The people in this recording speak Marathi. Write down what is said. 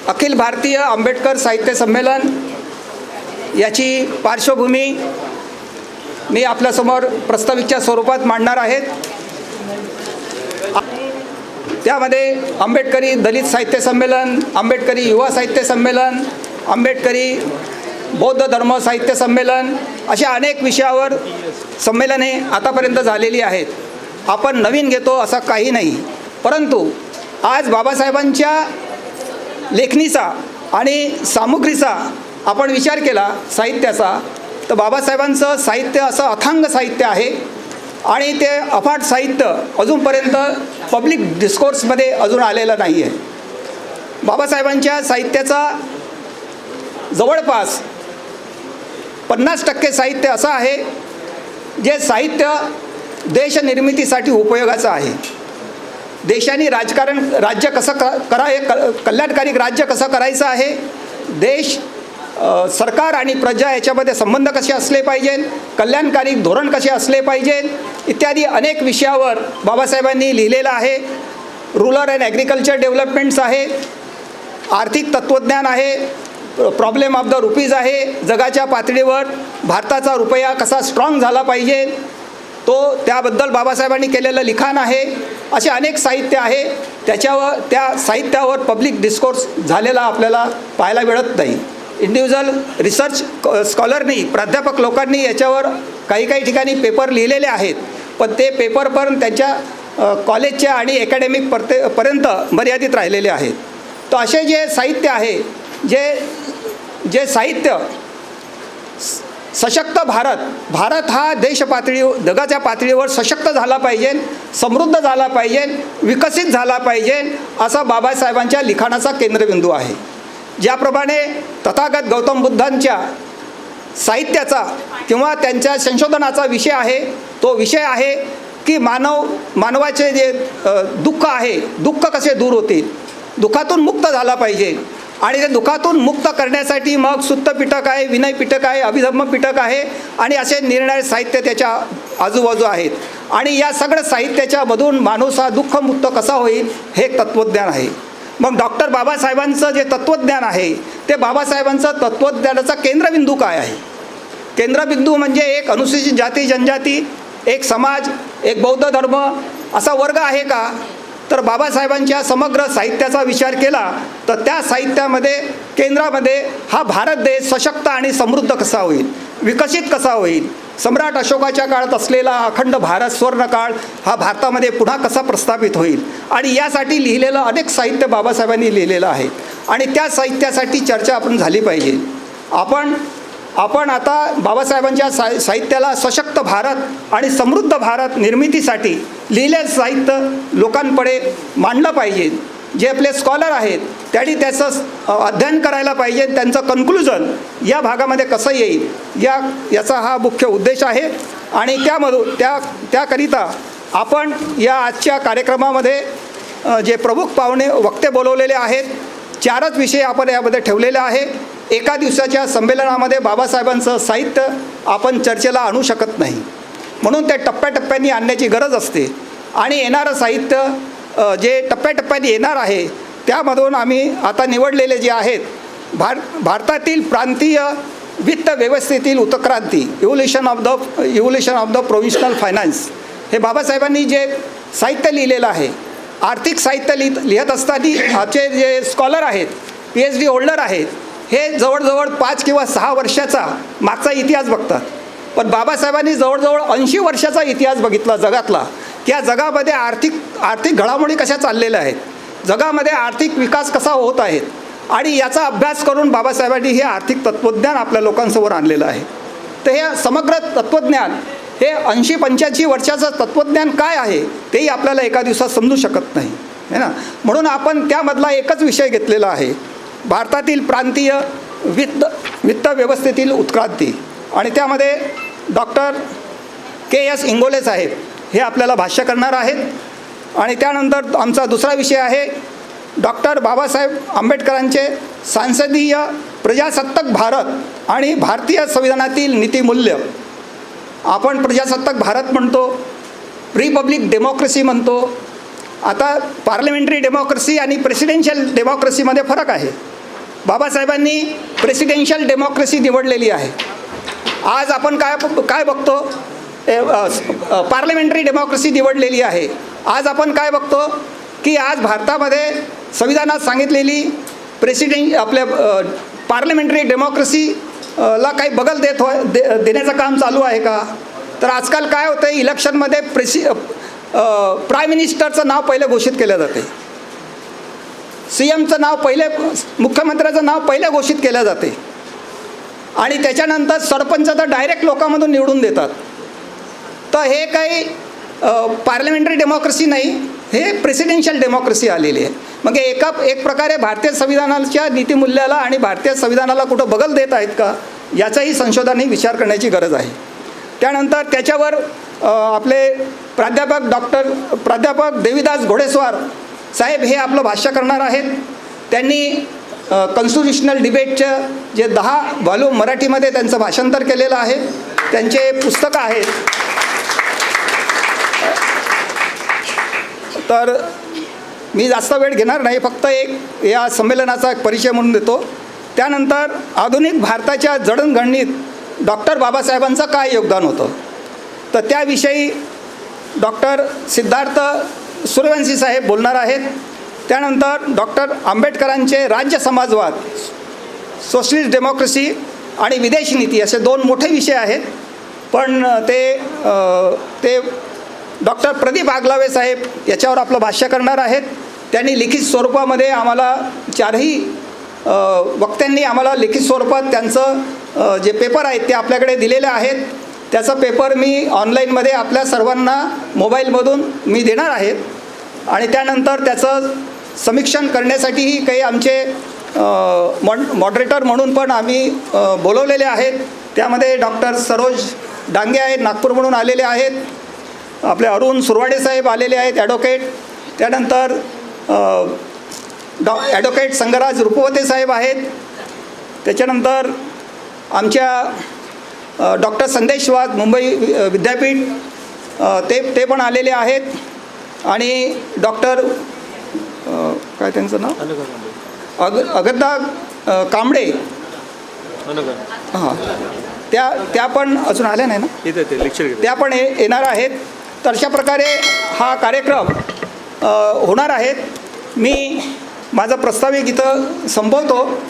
अखिल भारतीय आंबेडकर साहित्य संमेलन याची पार्श्वभूमी मी आपल्यासमोर प्रस्तावितच्या स्वरूपात मांडणार आहे। त्यामध्ये आंबेडकरी दलित साहित्य संमेलन, आंबेडकरी युवा साहित्य संमेलन, आंबेडकरी बौद्ध धर्म साहित्य संमेलन अशा अनेक विषयावर संमेलने आतापर्यंत झालेली आहेत। आपण नवीन घेतो असं काही नाही, परंतु आज बाबासाहेबांच्या लेखणीचा आणि सामुग्रीचा आपण विचार केला साहित्याचा, तर बाबासाहेबांचं साहित्य असं अथांग साहित्य आहे आणि ते अफाट साहित्य अजूनपर्यंत पब्लिक डिस्कोर्समध्ये अजून आलेलं नाही आहे। बाबासाहेबांच्या साहित्याचा जवळपास 50% साहित्य असं आहे जे साहित्य देशनिर्मितीसाठी उपयोगाचं आहे। देशाने राज्य कसं कल्याणकारी राज्य कसं करायचं आहे, देश सरकार आणि प्रजा याच्यामध्ये संबंध कसे असले पाहिजे, कल्याणकारी धोरण कसे असले पाहिजे इत्यादी अनेक विषयावर बाबासाहेबांनी लिहिलेलं आहे। रूरल अँड ॲग्रिकल्चर डेव्हलपमेंट्स आहे, आर्थिक तत्त्वज्ञान आहे, प्रॉब्लेम ऑफ द रुपीज आहे, जगाच्या पातळीवर भारताचा रुपया कसा स्ट्रॉंग झाला पाहिजे तो त्याबद्दल बाबासाहेबांनी केलेलं लिखाण आहे। असे अनेक साहित्य आहे, त्या साहित्यावर पब्लिक डिस्कोर्स झालेला आपल्याला पाहायला मिळत नाही। इंडिव्हिज्युअल रिसर्च स्कॉलरनी, प्राध्यापक लोकांनी याच्यावर काही ठिकाणी पेपर लिहिलेले आहेत, पण ते पेपर पण त्यांच्या कॉलेजच्या आणि अकॅडमिक पर्यंत मर्यादित राहिलेले आहेत। तर असे जे साहित्य आहे, जे साहित्य सशक्त भारत हा जगाच्या पातळीवर सशक्त झाला पाहिजे, समृद्ध झाला पाहिजे, विकसित झाला पाहिजे असा बाबासाहेबांच्या लिखाणाचा केंद्रबिंदू आहे। ज्याप्रमाणे तथागत गौतम बुद्धांच्या साहित्याचा किंवा त्यांच्या संशोधनाचा विषय आहे, तो विषय आहे की मानवाचे जे दुःख आहे, दुःख कसे दूर होतील, दुःखातून मुक्त झाला पाहिजे आणि ते दुःखातून मुक्त करण्यासाठी मग सुत्त पिटक आहे, विनय पिटक आहे, अभिधम्म पिटक आहे आणि असे निरनिराळे साहित्य त्याच्या आजूबाजू आहेत आणि या सगळ्या साहित्याच्या मधून माणूस हा दुःखमुक्त कसा होईल हे एक तत्त्वज्ञान आहे। मग डॉक्टर बाबासाहेबांचं जे तत्त्वज्ञान आहे ते बाबासाहेबांचं तत्त्वज्ञानाचा केंद्रबिंदू काय आहे? केंद्रबिंदू म्हणजे एक अनुसूचित जाती जनजाती, एक समाज, एक बौद्ध धर्म असा वर्ग आहे का? तर बाबासाहेबांच्या समग्र साहित्याचा विचार केला तर त्या साहित्यामध्ये केंद्रामध्ये हा भारत देश सशक्त आणि समृद्ध कसा होईल, विकसित कसा होईल, सम्राट अशोकाच्या काळात असलेला अखंड भारत स्वर्णकाळ हा भारतामध्ये पुन्हा कसा प्रस्थापित होईल आणि यासाठी लिहिलेलं अनेक साहित्य बाबासाहेबांनी लिहिलेलं आहे आणि त्या साहित्यासाठी चर्चा आपण झाली पाहिजे। आपण आता बाबासाहेबांच्या साहित्याला सशक्त भारत आणि समृद्ध भारत निर्मितीसाठी लिहिलेलं साहित्य लोकांपुढे मांडलं पाहिजे। जे आपले स्कॉलर आहेत त्यांनी त्याचं अध्ययन करायला पाहिजे, त्यांचं कन्क्लुजन या भागामध्ये कसं येईल याचा हा मुख्य उद्देश आहे आणि त्याकरिता आपण या आजच्या कार्यक्रमामध्ये जे प्रमुख पाहुणे वक्ते बोलवलेले आहेत, 4च विषय आपण यामध्ये ठेवलेले आहे। एका दिवसाच्या संमेलनामध्ये बाबासाहेबांचं साहित्य आपण चर्चेला आणू शकत नाही, म्हणून ते टप्प्याटप्प्याने आणण्याची गरज असते आणि येणारं साहित्य जे टप्प्याटप्प्याने येणार आहे त्यामधून आम्ही आता निवडलेले जे आहेत भारतातील प्रांतीय वित्त व्यवस्थेतील उत्क्रांती, इव्होल्युशन ऑफ द प्रोव्हिन्शनल फायनान्स, हे बाबासाहेबांनी जे साहित्य लिहिलेलं आहे, आर्थिक साहित्य लिहित असताना आजचे जे स्कॉलर आहेत, PhD होल्डर आहेत, हे जवळजवळ 5 किंवा 6 वर्षाचा मागचा इतिहास बघतात, पण बाबासाहेबांनी जवळजवळ 80 वर्षाचा इतिहास बघितला जगातला, की या जगामध्ये आर्थिक घडामोडी कशा चाललेल्या आहेत, जगामध्ये आर्थिक विकास कसा होत आहे आणि याचा अभ्यास करून बाबासाहेबांनी हे आर्थिक तत्त्वज्ञान आपल्या लोकांसमोर आणलेलं आहे। तर हे समग्र तत्त्वज्ञान हे 80-85 वर्षाचं तत्त्वज्ञान काय आहे तेही आपल्याला एका दिवसात समजू शकत नाही है ना। म्हणून आपण त्यामधला एकच विषय घेतलेला आहे, भारतातील प्रांतीय वित्त व्यवस्थेतील उत्क्रांती, आणि त्यामध्ये डॉक्टर KS इंगोले साहेब हे आपल्याला भाष्य करणार आहेत आणि त्यानंतर आमचा दुसरा विषय आहे डॉक्टर बाबासाहेब आंबेडकरांचे सांसदीय प्रजासत्ताक भारत आणि भारतीय संविधानातील नीतिमूल्य। आपण प्रजासत्ताक भारत म्हणतो, रिपब्लिक डेमोक्रेसी म्हणतो, आता पार्लमेंटरी डेमोक्रेसी आणि प्रेसिडेन्शियल डेमोक्रेसीमध्ये फरक आहे। बाबासाहेबांनी प्रेसिडेन्शियल डेमोक्रेसी निवडलेली आहे. आज आपण काय बघतो, पार्लमेंटरी डेमोक्रेसी निवडलेली आहे. आज आपण काय बघतो की आज भारतामध्ये संविधानात सांगितलेली आपल्या पार्लमेंटरी डेमोक्रेसी ला काही बगल देण्याचं काम चालू आहे का? तर आजकाल काय होतं आहे, इलेक्शनमध्ये प्राईम मिनिस्टरचं नाव पहिले घोषित केलं जाते, CMचं नाव पहिले, मुख्यमंत्र्याचं नाव पहिले घोषित केलं जाते आणि त्याच्यानंतर सरपंच तर डायरेक्ट लोकांमधून निवडून देतात. तर हे काही पार्लमेंटरी डेमोक्रेसी नाही, हे प्रेसिडेन्शियल डेमोक्रेसी आलेली आहे. मग एक प्रकारे भारतीय संविधानाच्या नीतिमूल्याला आणि भारतीय संविधानाला कुठं बगल देत आहेत का, याचाही संशोधनाने विचार करण्याची गरज आहे. त्यानंतर त्याच्यावर आपले प्राध्यापक देवीदास घोडेस्वार साहेब हे आपलं भाष्य करणार आहेत. त्यांनी कॉन्स्टिट्यूशनल डिबेटचं जे 10 व्हॉल्यूम मराठीमध्ये त्यांचं भाषांतर केलेलं आहे. त्यांचे पुस्तकं आहेत. तर मी जास्त वेळ घेणार नाही, फक्त एक या संमेलनाचा एक परिचय म्हणून देतो. त्यानंतर आधुनिक भारताच्या जडणघडणीत डॉक्टर बाबासाहेबांचं काय योगदान होतं, तर त्याविषयी डॉक्टर सिद्धार्थ सूर्यवंशी साहेब बोलणार आहेत. त्यानंतर डॉक्टर आंबेडकरांचे राज्य समाजवाद, सोशलिस्ट डेमोक्रेसी आणि विदेश नीती असे 2 मोठे विषय आहेत. पण ते डॉक्टर प्रदीप आगलावे साहेब याच्यावर आपलं भाष्य करणार आहेत. त्यांनी लिखित स्वरूपामध्ये आम्हाला 4ही वक्त्यांनी आम्हाला लिखित स्वरूपात त्यांचं जे पेपर आहेत ते आपल्याकडे दिलेले आहेत. त्याचा पेपर मी ऑनलाईनमध्ये आपल्या सर्वांना मोबाईलमधून मी देणार आहेत आणि त्यानंतर त्याचं समीक्षण करण्यासाठीही काही आमचे मॉडरेटर म्हणून पण आम्ही बोलवलेले आहेत. त्यामध्ये डॉक्टर सरोज डांगे आहेत, नागपूर म्हणून आलेले आहेत. आपले अरुण सुरवाडे साहेब आलेले आहेत, ॲडव्होकेट. त्यानंतर ॲडव्होकेट संगराज रुपवते साहेब आहेत. त्याच्यानंतर आमच्या डॉक्टर संदेश वाघ मुंबई विद्यापीठ ते पण आलेले आहेत. आणि डॉक्टर काय त्यांचं नाव अगदा कांबळे, हां, त्या पण अजून आल्या नाही ना, त्या पण येणार आहेत. तर अशा प्रकारे हा कार्यक्रम होणार आहेत. मी माझा प्रस्ताविक इथं संपवतो.